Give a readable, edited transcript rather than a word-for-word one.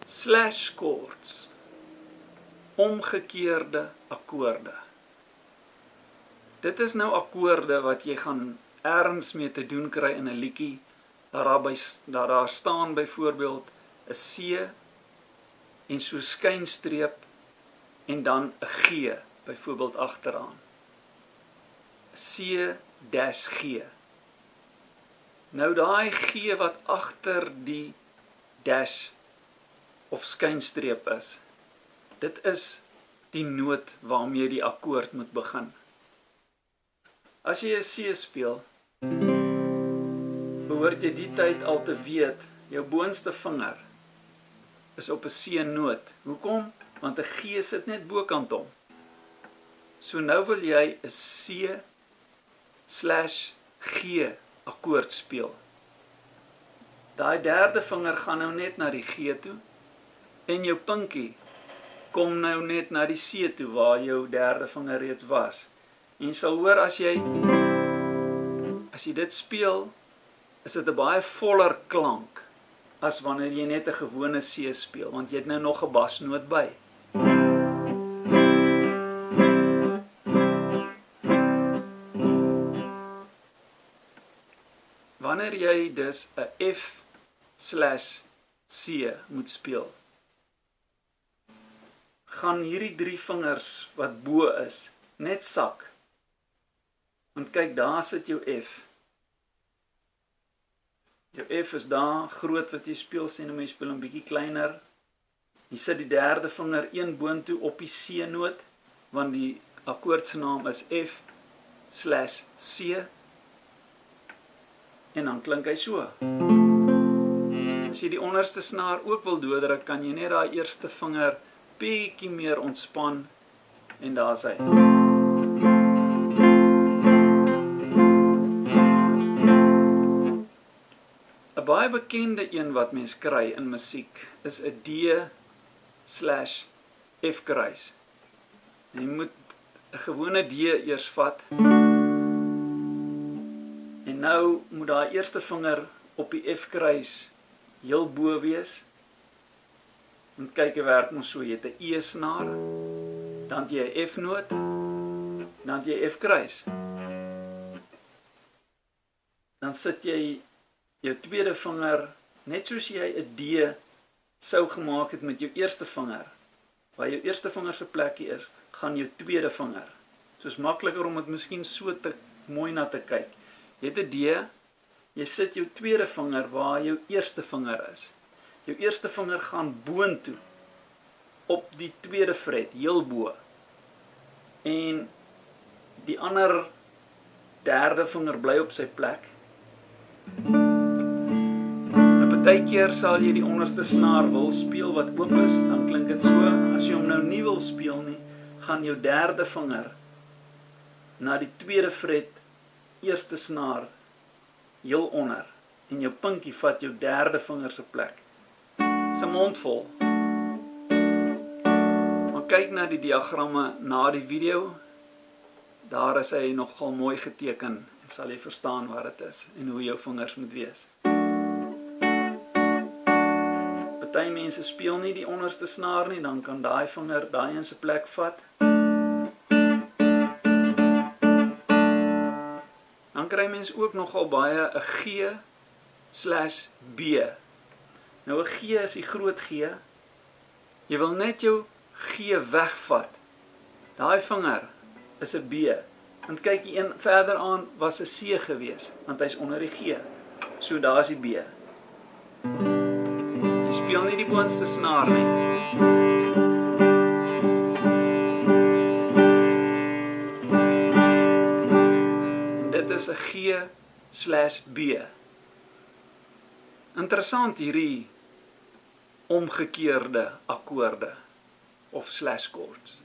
Slash chords, omgekeerde akkoorde. Dit is nou akkoorde wat jy gaan ergens mee te doen kry in 'n liedjie, dat daar staan byvoorbeeld 'n C en so skynstreep en dan 'n G byvoorbeeld agteraan. C dash G. Nou daai G wat agter die dash of skynstreep is, dit is die noot waarmee die akkoord moet begin. As jy 'n C speel, behoort jy die tyd al te weet, jou boonste vinger is op 'n C-noot. Hoekom? Want 'n G sit net bokant hom. So nou wil jy 'n C slash G akkoord speel. Daai derde vinger gaan nou net na die G toe en jou pinkie kom nou net na die C toe waar jou derde vinger reeds was. En jy sal hoor as jy dit speel, is dit 'n baie voller klank as wanneer jy net 'n gewone C speel, want jy het nou nog 'n basnoot by. Wanneer jy dus 'n F slash C moet speel, gaan hierdie drie vingers wat bo is, net sak. Want kyk, daar sit jou F. Jou F is daar, groot wat jy speel, sê nou jy speel 'n bietjie kleiner. Jy sit die derde vinger een boontoe op die C-noot, want die akkoord se naam is F slash C. En dan klink hy so. As jy die onderste snaar ook wil doordruk, kan jy net daai eerste vinger bietjie meer ontspan en daar's hy. 'n Baie bekende een wat mens kry in musiek is 'n D slash F kruis. Jy moet 'n gewone D eers vat. En nou moet daai eerste vinger op die F kruis heel bo wees. En kyk, jy werk ons so, jy het 'n E snaar, dan het jy 'n F noot, dan het jy F kruis. Dan sit jy jou tweede vinger, net soos jy 'n D sou gemaak het met jou eerste vinger, waar jou eerste vinger se plekkie is, gaan jou tweede vinger. Soos makliker om dit miskien so te mooi na te kyk. Jy het 'n D, jy sit jou tweede vinger waar jou eerste vinger is. Jou eerste vinger gaan boontoe, op die tweede fret, heel bo. En die ander derde vinger bly op sy plek. Partykeer sal jy die onderste snaar wil speel wat oop is, dan klink dit so. As jy hom nou nie wil speel nie, gaan jou derde vinger na die tweede fret, eerste snaar, heel onder. En jou pinkie vat jou derde vinger se plek. Dis 'n mondvol. Maar kyk na die diagramme na die video. Daar is hy nogal mooi geteken en sal jy verstaan wat dit is en hoe jou vingers moet wees. Party mense speel nie die onderste snaar nie, dan kan daai vinger daai in sy plek vat. Dan kry mens ook nogal baie 'n G slash B. Nou 'n G is die groot G. Jy wil net jou G wegvat. Daai vinger is 'n B. Want kyk, die een verder aan was 'n C gewees, want hy's onder die G. So daar is die B. Jy speel nie die boonste snaar nie. En dit is 'n G slash B. Interessant hierdie omgekeerde akkoorde of slash chords.